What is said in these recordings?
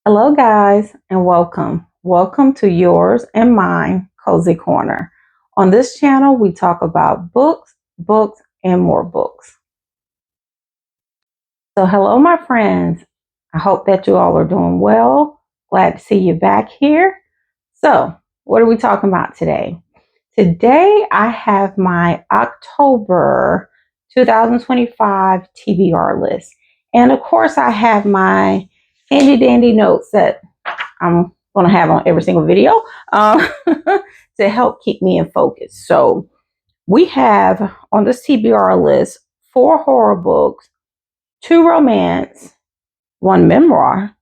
Hello, guys, and welcome. Welcome to yours and mine, Cozy Corner. On this channel, we talk about books, and more books. So, hello, my friends. I hope that you all are doing well. Glad to see you back here. So, what are we talking about today? Today, I have my October 2025 TBR list. And of course, I have my handy dandy notes that I'm going to have on every single video to help keep me in focus. So we have on this TBR list 4 horror books, 2 romance, 1 memoir,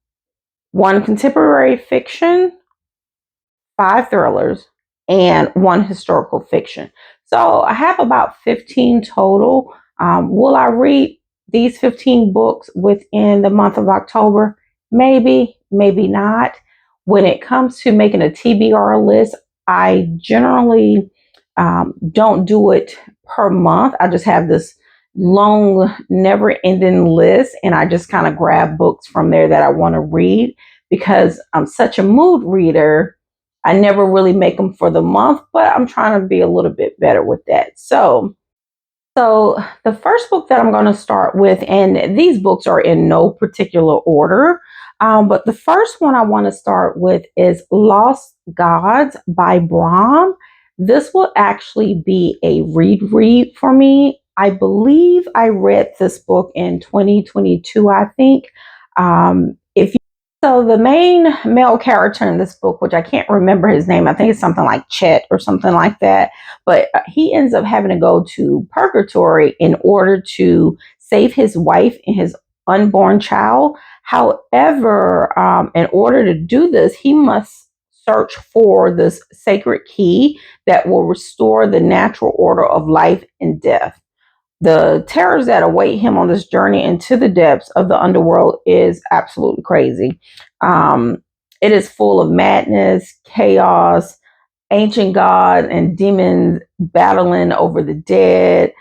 1 contemporary fiction, 5 thrillers, and 1 historical fiction. So I have about 15 total. Will I read these 15 books within the month of October? Maybe, maybe not. When it comes to making a TBR list, I generally don't do it per month. I just have this long, never ending list, and I just kind of grab books from there that I want to read because I'm such a mood reader. I never really make them for the month, but I'm trying to be a little bit better with that. So the first book that I'm going to start with, and these books are in no particular order, but the first one I want to start with is Lost Gods by Brahm. This will actually be a read for me. I believe I read this book in 2022, I think. If so the main male character in this book, which I can't remember his name, I think it's something like Chet or something like that, but he ends up having to go to purgatory in order to save his wife and his unborn child. However, in order to do this, he must search for this sacred key that will restore the natural order of life and death. The terrors that await him on this journey into the depths of the underworld is absolutely crazy. Um, it is full of madness, chaos, ancient gods and demons battling over the dead.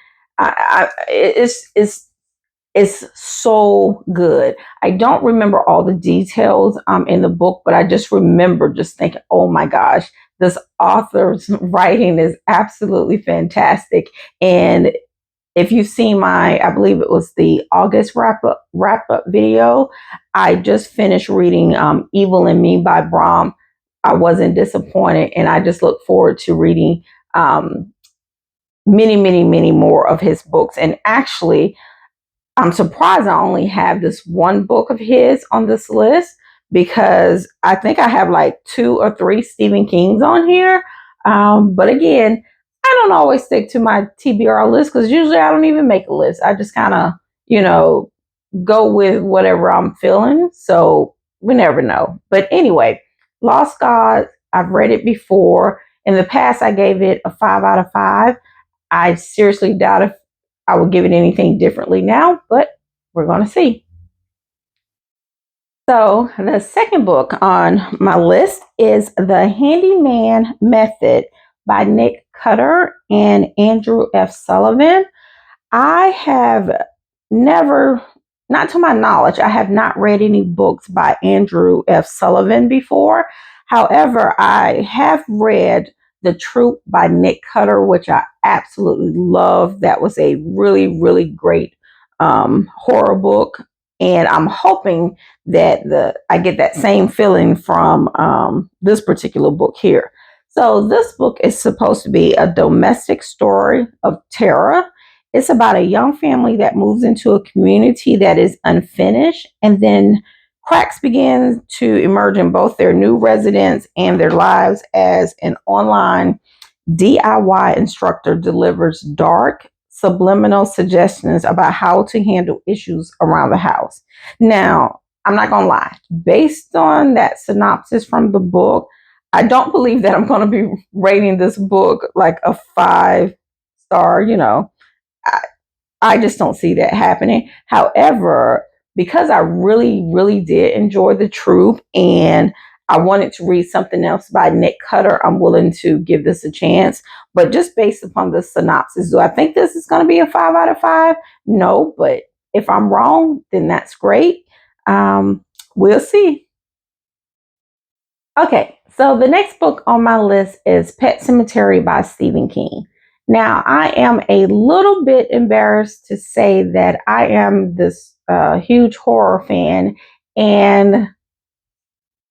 It's so good. I don't remember all the details in the book, but I just remember just thinking, oh my gosh, this author's writing is absolutely fantastic. And if you've seen I believe it was the August wrap up video, I just finished reading Evil in Me by Brahm. I wasn't disappointed, and I just look forward to reading um, many more of his books. And actually, I'm surprised I only have this 1 book of his on this list because I think I have like 2 or 3 Stephen Kings on here. But again, I don't always stick to my TBR list because usually I don't even make a list. I just kind of, you know, go with whatever I'm feeling. So we never know. But anyway, Lost God, I've read it before. In the past, I gave it a 5 out of 5. I seriously doubt if I would give it anything differently now, but we're going to see. So, the second book on my list is The Handyman Method by Nick Cutter and Andrew F. Sullivan. I have never, not to my knowledge, I have not read any books by Andrew F. Sullivan before. However, I have read The Troop by Nick Cutter, which I absolutely love. That was a really great horror book. And I'm hoping that I get that same feeling from this particular book here. So this book is supposed to be a domestic story of terror. It's about a young family that moves into a community that is unfinished, and then cracks begin to emerge in both their new residence and their lives as an online DIY instructor delivers dark, subliminal suggestions about how to handle issues around the house. Now, I'm not going to lie, based on that synopsis from the book, I don't believe that I'm going to be rating this book like a 5 star, I, I just don't see that happening. However, because I really did enjoy The Truth and I wanted to read something else by Nick Cutter, I'm willing to give this a chance. But just based upon the synopsis, do I think this is going to be a 5 out of 5? No, but if I'm wrong, then that's great. We'll see. Okay, so the next book on my list is Pet Cemetery by Stephen King. Now, I am a little bit embarrassed to say that I am this huge horror fan, and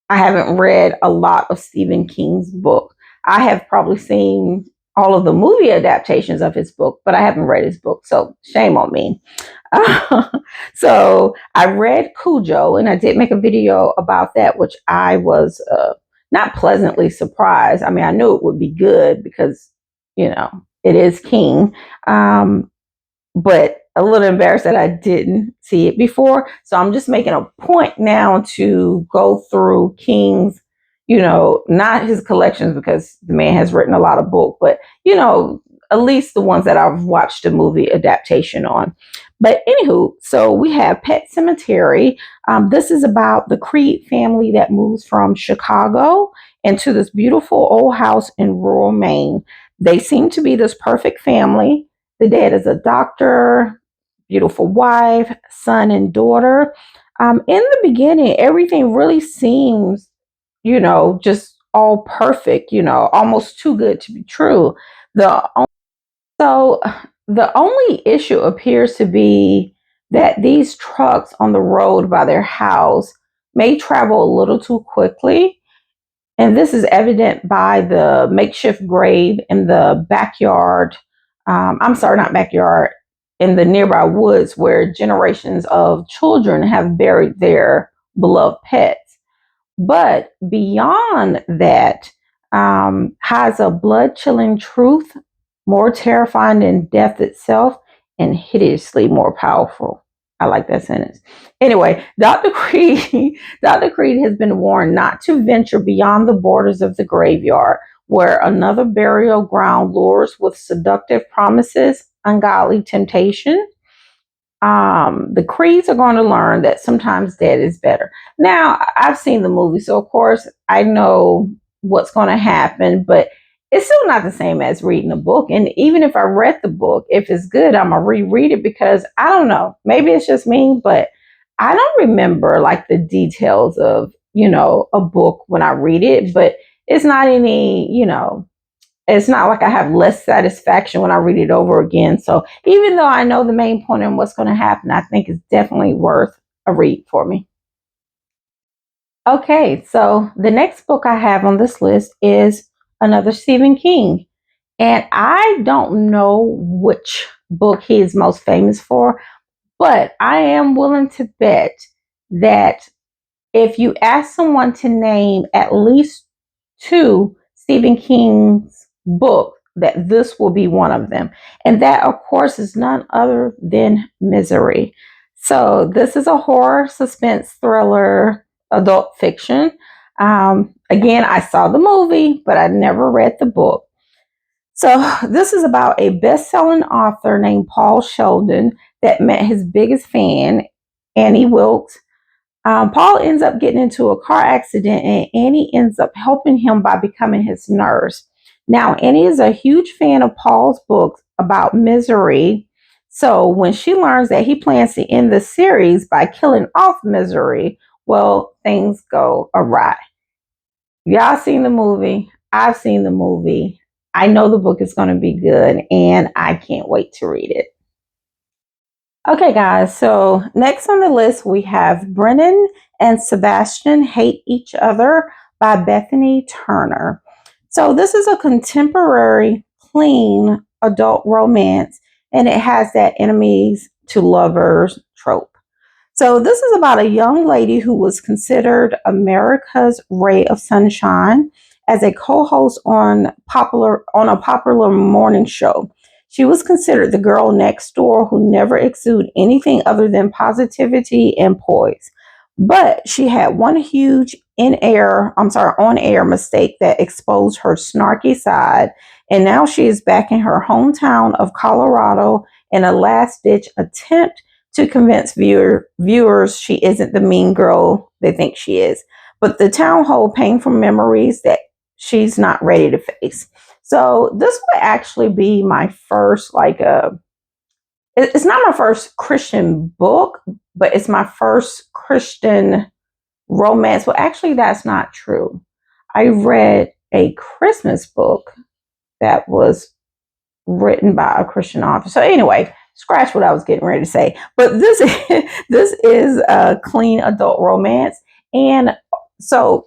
I haven't read a lot of Stephen King's book. I have probably seen all of the movie adaptations of his book, but I haven't read his book, so shame on me. So I read Cujo, and I did make a video about that, which I was not pleasantly surprised. I mean, I knew it would be good because, it is King. But a little embarrassed that I didn't see it before. So I'm just making a point now to go through King's, not his collections because the man has written a lot of books, but, at least the ones that I've watched a movie adaptation on. But anywho, so we have Pet Cemetery. This is about the Creed family that moves from Chicago into this beautiful old house in rural Maine. They seem to be this perfect family. The dad is a doctor, beautiful wife, son, and daughter. In the beginning, everything really seems, just all perfect, almost too good to be true. The so the only issue appears to be that these trucks on the road by their house may travel a little too quickly, and this is evident by the makeshift grave in the backyard. I'm sorry, not backyard, in the nearby woods where generations of children have buried their beloved pets. But beyond that, has a blood chilling truth, more terrifying than death itself, and hideously more powerful. I like that sentence. Anyway, Dr. Creed, Dr. Creed has been warned not to venture beyond the borders of the graveyard, where another burial ground lures with seductive promises, ungodly temptation. The Creeds are going to learn that sometimes dead is better. Now, I've seen the movie, so of course I know what's going to happen, but it's still not the same as reading a book. And even if I read the book, if it's good, I'm gonna reread it because I don't know. Maybe it's just me, but I don't remember like the details of a book when I read it. But it's not any it's not like I have less satisfaction when I read it over again. So even though I know the main point and what's going to happen, I think it's definitely worth a read for me. Okay, so the next book I have on this list is another Stephen King. And I don't know which book he is most famous for, but I am willing to bet that if you ask someone to name at least two Stephen King's books, that this will be one of them. And that, of course, is none other than Misery. So, this is a horror, suspense, thriller, adult fiction. Again, I saw the movie, but I never read the book. So, this is about a best selling author named Paul Sheldon that met his biggest fan, Annie Wilkes. Paul ends up getting into a car accident, and Annie ends up helping him by becoming his nurse. Now, Annie is a huge fan of Paul's books about misery. So, when she learns that he plans to end the series by killing off misery, well, things go awry. Y'all seen the movie? I've seen the movie. I know the book is going to be good, and I can't wait to read it. Okay, guys, so next on the list we have Brennan and Sebastian Hate Each Other by Bethany Turner. So, this is a contemporary, clean adult romance, and it has that enemies to lovers trope. So, this is about a young lady who was considered America's ray of sunshine as a co-host on a popular morning show. She was considered the girl next door who never exuded anything other than positivity and poise. But she had one huge on air mistake that exposed her snarky side. And now she is back in her hometown of Colorado in a last ditch attempt to convince viewers she isn't the mean girl they think she is. But the town hold painful memories that she's not ready to face. So this would actually be my first it's not my first Christian book, but it's my first Christian romance. Well, actually that's not true. I read a Christmas book that was written by a Christian author. So anyway, scratch what I was getting ready to say. But this this is a clean adult romance, and so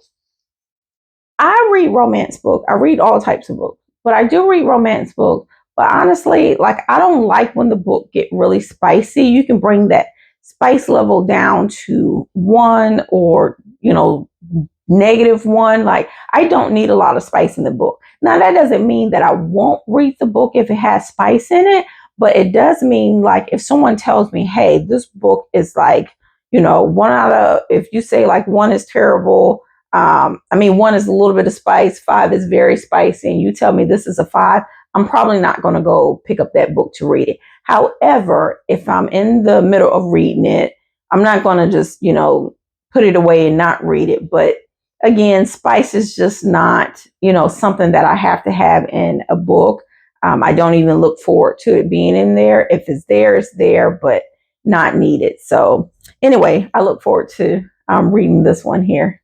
I read romance books. I read all types of books, but I do read romance books. But honestly, like I don't like when the book get really spicy. You can bring that spice level down to one or -1. Like I don't need a lot of spice in the book. Now that doesn't mean that I won't read the book if it has spice in it, but it does mean like if someone tells me, "Hey, this book is like, one out of if you say like one is terrible, I mean one is a little bit of spice, five is very spicy, and you tell me this is a five, I'm probably not going to go pick up that book to read it. However, if I'm in the middle of reading it, I'm not going to just, put it away and not read it, but again, spice is just not, something that I have to have in a book. I don't even look forward to it being in there. If it's there, it's there, but not needed. So anyway, I look forward to reading this one here.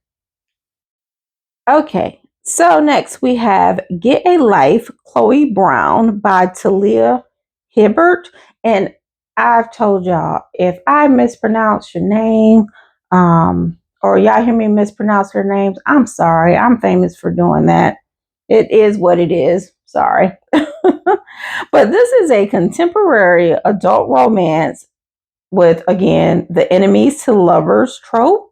Okay, so next we have Get a Life, Chloe Brown by Talia Hibbert. And I've told y'all, if I mispronounce your name, or y'all hear me mispronounce her names, I'm sorry. I'm famous for doing that. It is what it is. Sorry. But this is a contemporary adult romance with, again, the enemies to lovers trope.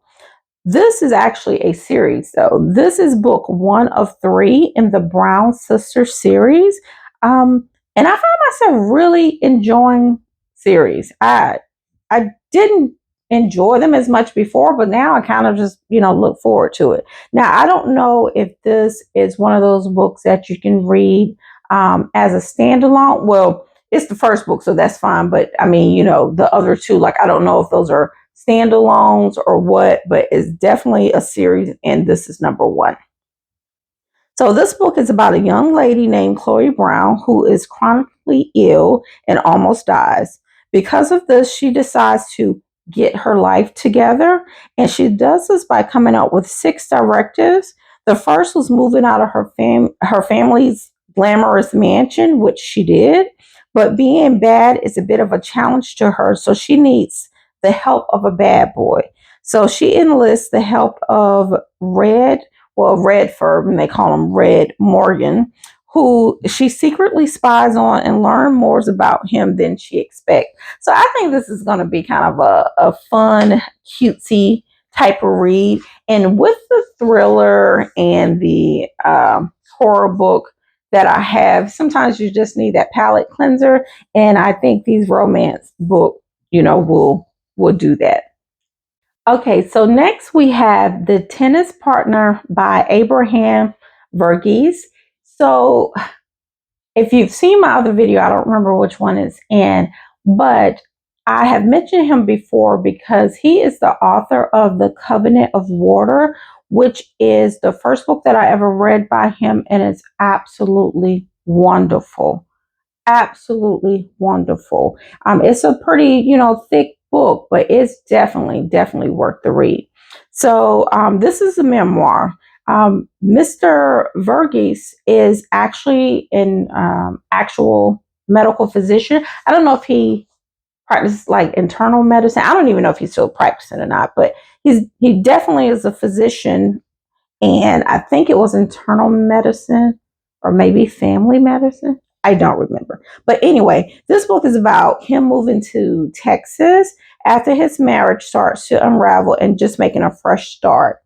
This is actually a series, though. This is book one of three in the Brown Sisters series. And I found myself really enjoying series. I didn't enjoy them as much before, but now I kind of just, look forward to it. Now, I don't know if this is one of those books that you can read as a standalone. Well, it's the first book, so that's fine. But I mean, the other two, like, I don't know if those are standalones or what, but it's definitely a series, and this is number one. So this book is about a young lady named Chloe Brown who is chronically ill and almost dies. Because of this, she decides to get her life together, and she does this by coming up with six directives. The first was moving out of her family's glamorous mansion, which she did, but being bad is a bit of a challenge to her, so she needs the help of a bad boy. So she enlists the help of Redford, and they call him Red Morgan, who she secretly spies on and learn more about him than she expects. So I think this is going to be kind of a fun, cutesy type of read. And with the thriller and the horror book that I have, sometimes you just need that palate cleanser. And I think these romance books, will do that. Okay, so next we have The Tennis Partner by Abraham Verghese. So if you've seen my other video, I don't remember which one it's in, but I have mentioned him before because he is the author of The Covenant of Water, which is the first book that I ever read by him, and it's absolutely wonderful. Absolutely wonderful. It's a pretty, thick book, but it's definitely worth the read. So this is a memoir. Mr. Verghese is actually an actual medical physician. I don't know if he practices like internal medicine. I don't even know if he's still practicing or not, but he definitely is a physician, and I think it was internal medicine or maybe family medicine. I don't remember. But anyway, this book is about him moving to Texas after his marriage starts to unravel and just making a fresh start.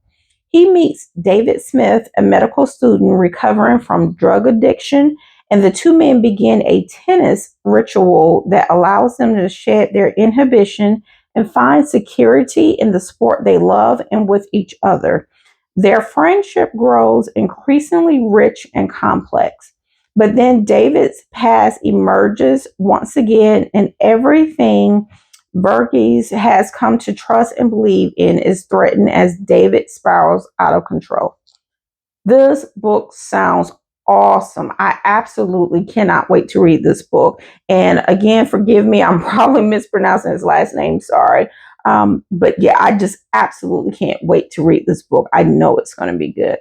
He meets David Smith, a medical student recovering from drug addiction, and the two men begin a tennis ritual that allows them to shed their inhibition and find security in the sport they love and with each other. Their friendship grows increasingly rich and complex. But then David's past emerges once again, and everything Verghese has come to trust and believe in is threatened as David spirals out of control. This book sounds awesome. I absolutely cannot wait to read this book. And again, forgive me, I'm probably mispronouncing his last name. Sorry. But yeah, I just absolutely can't wait to read this book. I know it's going to be good.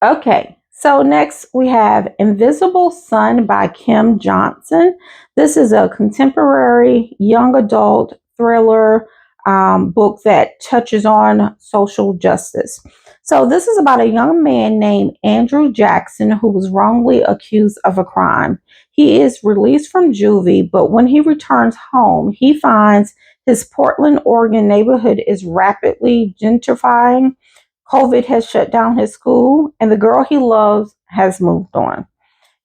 Okay, so next we have Invisible Sun by Kim Johnson. This is a contemporary young adult thriller book that touches on social justice. So, this is about a young man named Andrew Jackson who was wrongly accused of a crime. He is released from juvie, but when he returns home, he finds his Portland, Oregon neighborhood is rapidly gentrifying. COVID has shut down his school, and the girl he loves has moved on.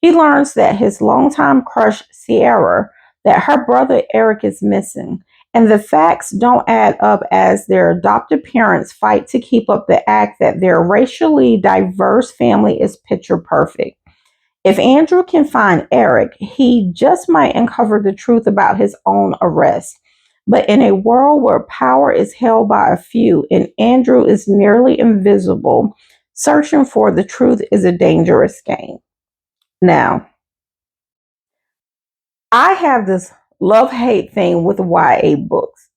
He learns that his longtime crush, Sierra, that her brother Eric is missing, and the facts don't add up as their adopted parents fight to keep up the act that their racially diverse family is picture perfect. If Andrew can find Eric, he just might uncover the truth about his own arrest. But in a world where power is held by a few and Andrew is nearly invisible, searching for the truth is a dangerous game. Now, I have this love hate thing with YA books.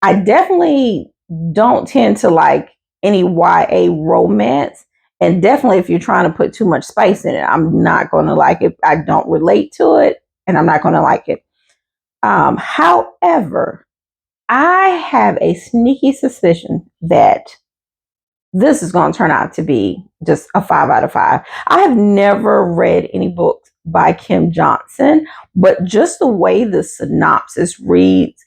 I definitely don't tend to like any YA romance. And definitely, if you're trying to put too much spice in it, I'm not going to like it. I don't relate to it, and I'm not going to like it. However, I have a sneaky suspicion that this is going to turn out to be just a 5 out of 5. I have never read any books by Kim Johnson, but just the way the synopsis reads,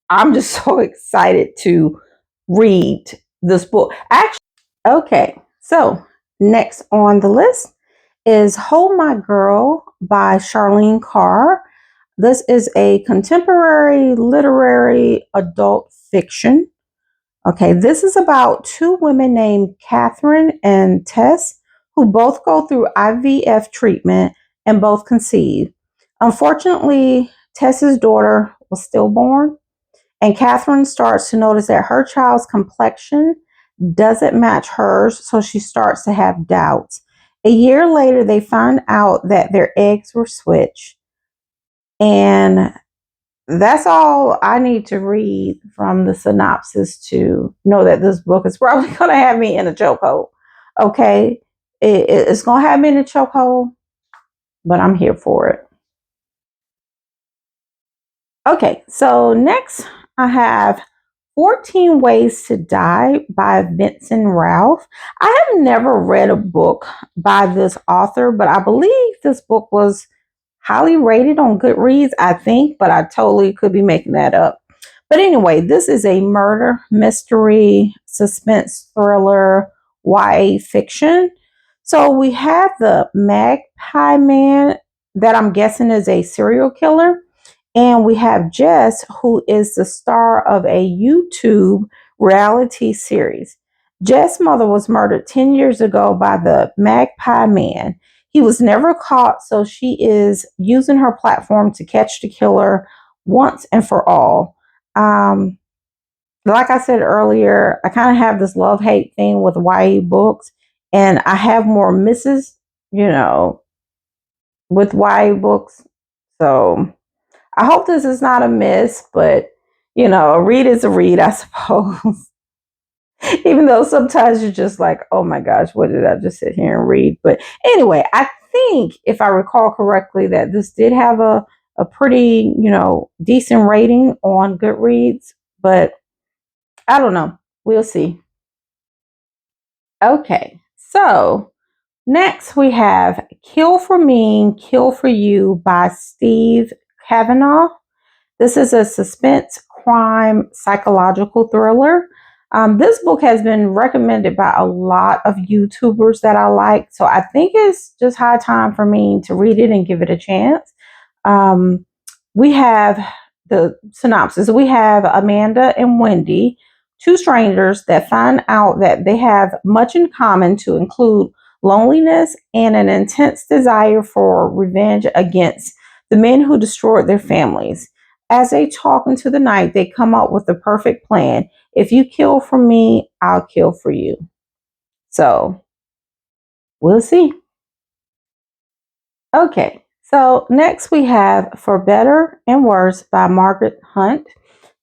I'm just so excited to read this book. Actually, okay, so next on the list is Hold My Girl by Charlene Carr. This is a contemporary literary adult fiction. Okay, this is about two women named Catherine and Tess who both go through IVF treatment and both conceive. Unfortunately, Tess's daughter was stillborn, and Catherine starts to notice that her child's complexion doesn't match hers, so she starts to have doubts. A year later, they find out that their eggs were switched. And that's all I need to read from the synopsis to know that this book is probably going to have me in a chokehold. Okay. It's going to have me in a chokehold, but I'm here for it. Okay. So next, I have 14 Ways to Die by Vincent Ralph. I have never read a book by this author, but I believe this book was highly rated on Goodreads, I think, but I totally could be making that up. But anyway, this is a murder, mystery, suspense thriller, YA fiction. So we have the Magpie Man, that I'm guessing is a serial killer. And we have Jess, who is the star of a YouTube reality series. Jess' mother was murdered 10 years ago by the Magpie Man. He was never caught, so she is using her platform to catch the killer once and for all. Um, like I said earlier, I kind of have this love hate thing with YA books, and I have more misses, you know, with YA books. So I hope this is not a miss, but a read is a read, I suppose. Even though sometimes you're just like, oh my gosh, what did I just sit here and read? But anyway, I think if I recall correctly, that this did have a pretty, decent rating on Goodreads, but I don't know. We'll see. Okay, so next we have Kill for Me, Kill for You by Steve Kavanaugh. This is a suspense, crime, psychological thriller. This book has been recommended by a lot of YouTubers that I like, so I think it's just high time for me to read it and give it a chance. Um, we have the synopsis. We have Amanda and Wendy, two strangers that find out that they have much in common, to include loneliness and an intense desire for revenge against the men who destroyed their families. As they talk into the night, they come up with the perfect plan. If you kill for me, I'll kill for you. So we'll see. Okay, so next we have For Better and Worse by Margaret Hunt.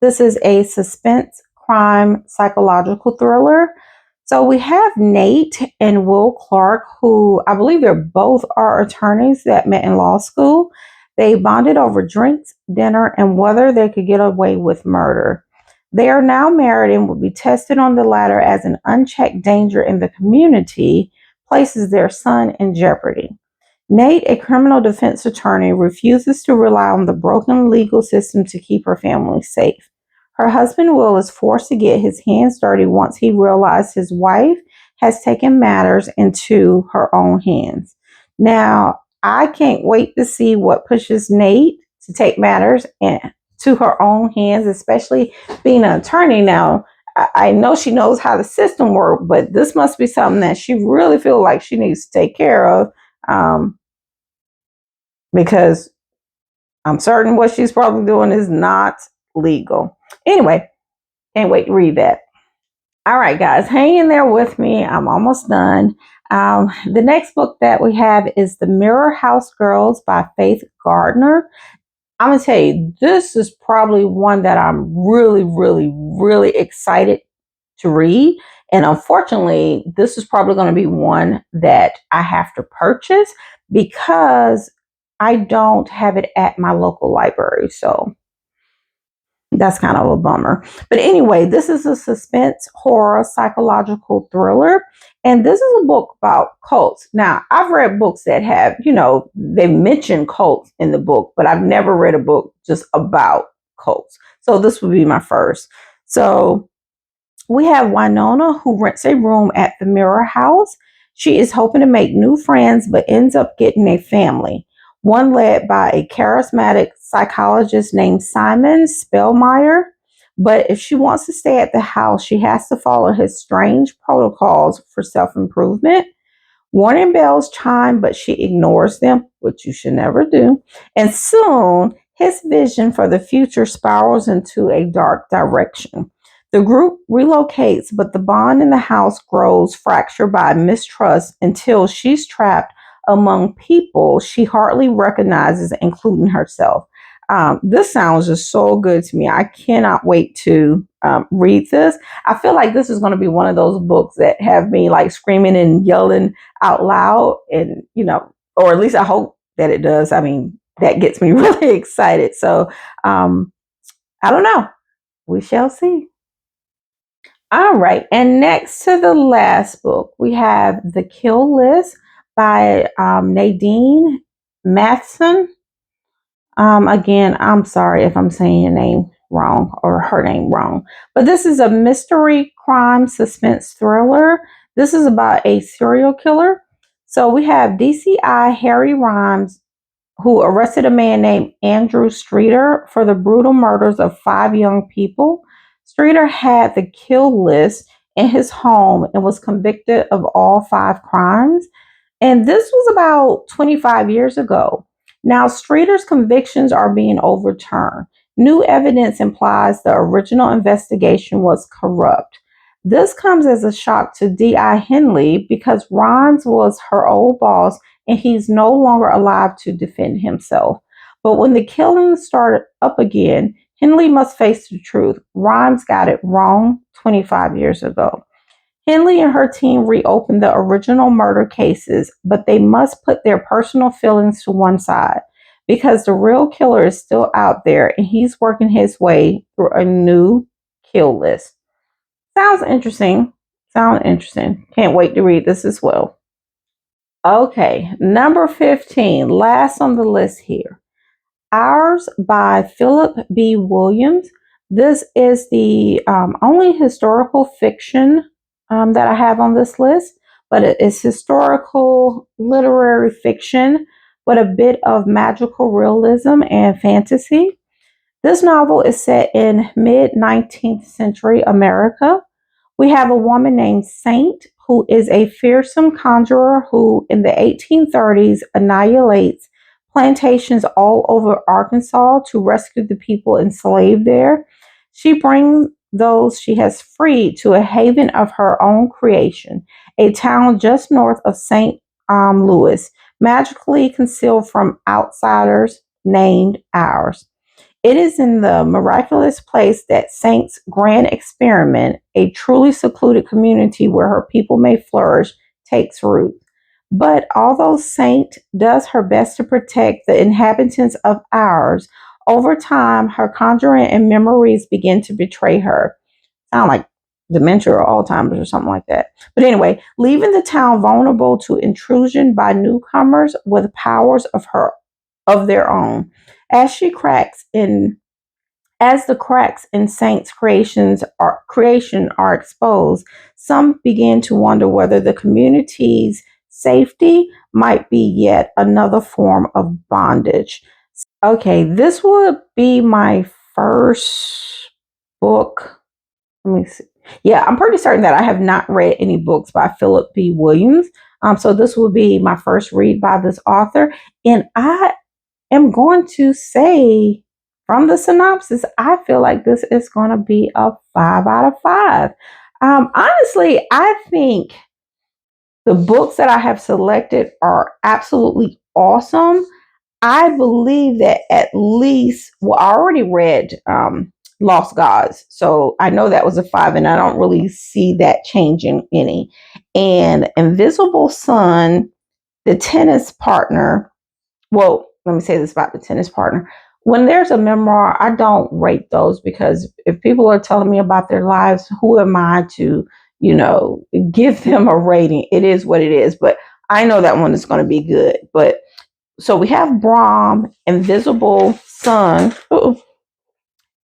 This is a suspense, crime, psychological thriller. So we have Nate and Will Clark, who I believe they're both are attorneys that met in law school. They bonded over drinks, dinner, and whether they could get away with murder. They are now married and will be tested on the latter as an unchecked danger in the community places their son in jeopardy. Nate, a criminal defense attorney, refuses to rely on the broken legal system to keep her family safe. Her husband, Will, is forced to get his hands dirty once he realizes his wife has taken matters into her own hands. Now, I can't wait to see what pushes Nate to take matters into her own hands, especially being an attorney now. I know she knows how the system works, but this must be something that she really feels like she needs to take care of. Um, because I'm certain what she's probably doing is not legal. Anyway, can't wait to read that. All right, guys, hang in there with me. I'm almost done. The next book that we have is The Mirror House Girls by Faith Gardner. I'm going to tell you, this is probably one that I'm really, really, really excited to read. And unfortunately, this is probably going to be one that I have to purchase because I don't have it at my local library. So that's kind of a bummer. But anyway, this is a suspense horror psychological thriller. And this is a book about cults. Now, I've read books that have, they mention cults in the book, but I've never read a book just about cults. So this would be my first. So we have Winona, who rents a room at the Mirror House. She is hoping to make new friends, but ends up getting a family, one led by a charismatic psychologist named Simon Spellmeyer. But if she wants to stay at the house, she has to follow his strange protocols for self improvement. Warning bells chime, but she ignores them, which you should never do. And soon, his vision for the future spirals into a dark direction. The group relocates, but the bond in the house grows, fractured by mistrust until she's trapped among people she hardly recognizes, including herself. This sounds just so good to me. I cannot wait to read this. I feel like this is going to be one of those books that have me like screaming and yelling out loud, and or at least I hope that it does. I mean, that gets me really excited. So I don't know, we shall see. All right, and next to the last book we have The Kill List by Nadine Matheson. Again, I'm sorry if I'm saying your name wrong or her name wrong, but this is a mystery crime suspense thriller. This is about a serial killer. So we have DCI Harry Rhymes, who arrested a man named Andrew Streeter for the brutal murders of 5 young people. Streeter had the kill list in his home and was convicted of all 5 crimes. And this was about 25 years ago. Now, Streeter's convictions are being overturned. New evidence implies the original investigation was corrupt. This comes as a shock to D.I. Henley because Rhymes was her old boss and he's no longer alive to defend himself. But when the killings started up again, Henley must face the truth. Rhymes got it wrong 25 years ago. Henley and her team reopened the original murder cases, but they must put their personal feelings to one side because the real killer is still out there and he's working his way through a new kill list. Sounds interesting. Sounds interesting. Can't wait to read this as well. Okay, number 15, last on the list here. Ours by Philip B. Williams. This is the only historical fiction that I have on this list, but it is historical literary fiction with a bit of magical realism and fantasy. This novel is set in mid 19th century America. We have a woman named Saint who is a fearsome conjurer who, in the 1830s, annihilates plantations all over Arkansas to rescue the people enslaved there. She brings those she has freed to a haven of her own creation, a town just north of St. Louis, magically concealed from outsiders named Ours. It is in the miraculous place that Saint's grand experiment, a truly secluded community where her people may flourish, takes root. But although Saint does her best to protect the inhabitants of ours, over time her conjuring and memories begin to betray her. Sound like dementia or Alzheimer's or something like that. But anyway, leaving the town vulnerable to intrusion by newcomers with powers of their own. As she cracks in as the cracks in Saint's creation are exposed, some begin to wonder whether the community's safety might be yet another form of bondage. Okay, this would be my first book. Let me see. Yeah, I'm pretty certain that I have not read any books by Philip B. Williams. So this will be my first read by this author. And I am going to say from the synopsis, I feel like this is going to be a 5 out of 5. Honestly, I think the books that I have selected are absolutely awesome. I believe that at least, well, I already read Lost Gods. So I know that was a 5, and I don't really see that changing any. And Invisible Sun, the tennis partner, well, let me say this about the tennis partner. When there's a memoir, I don't rate those because if people are telling me about their lives, who am I to, give them a rating? It is what it is. But I know that one is going to be good. But so we have Brahm, Invisible Sun,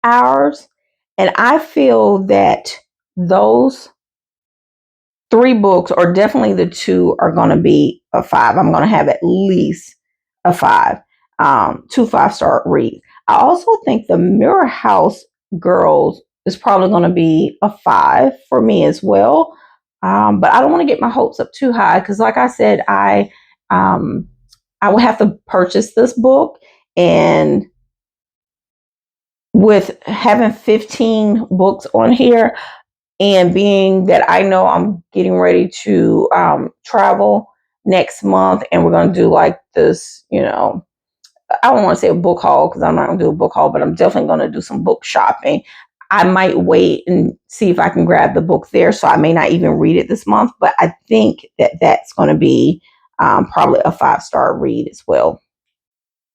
Ours, and I feel that those 3 books, or definitely the 2, are going to be a 5. I'm going to have at least a 5, 2 5-star reads. I also think the Mirror House Girls is probably going to be a 5 for me as well. But I don't want to get my hopes up too high because, like I said, I will have to purchase this book, and with having 15 books on here, and being that I know I'm getting ready to travel next month, and we're going to do like this, I don't want to say a book haul because I'm not going to do a book haul, but I'm definitely going to do some book shopping. I might wait and see if I can grab the book there. So I may not even read it this month, but I think that that's going to be probably a 5-star read as well.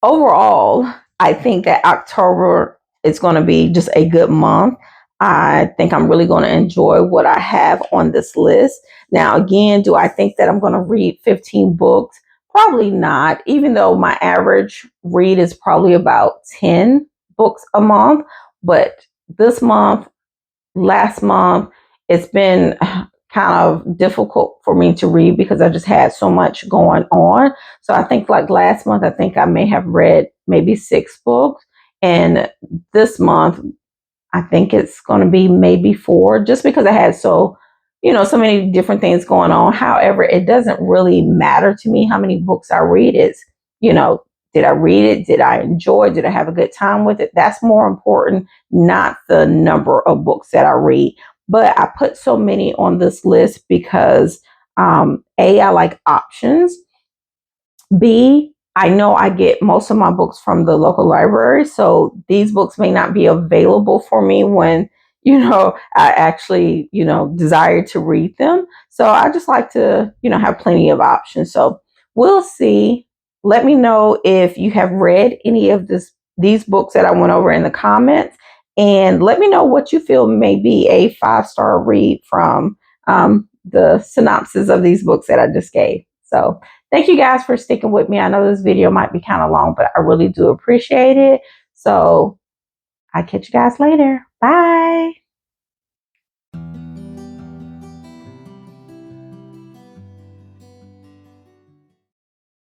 Overall, I think that October is going to be just a good month. I think I'm really going to enjoy what I have on this list. Now, again, do I think that I'm going to read 15 books? Probably not, even though my average read is probably about 10 books a month. But this month, last month, it's been kind of difficult for me to read because I just had so much going on. So I think like last month, I think I may have read maybe 6 books. And this month, I think it's going to be maybe 4 just because I had so many different things going on. However, it doesn't really matter to me how many books I read. Did I read it? Did I enjoy it? Did I have a good time with it? That's more important, not the number of books that I read. But I put so many on this list because A, I like options. B, I know I get most of my books from the local library, so these books may not be available for me when, I actually, desire to read them. So I just like to, have plenty of options. So we'll see. Let me know if you have read any of these books that I went over in the comments, and let me know what you feel may be a 5-star read from the synopsis of these books that I just gave. So thank you guys for sticking with me. I know this video might be kind of long, but I really do appreciate it. So I'll catch you guys later. Bye.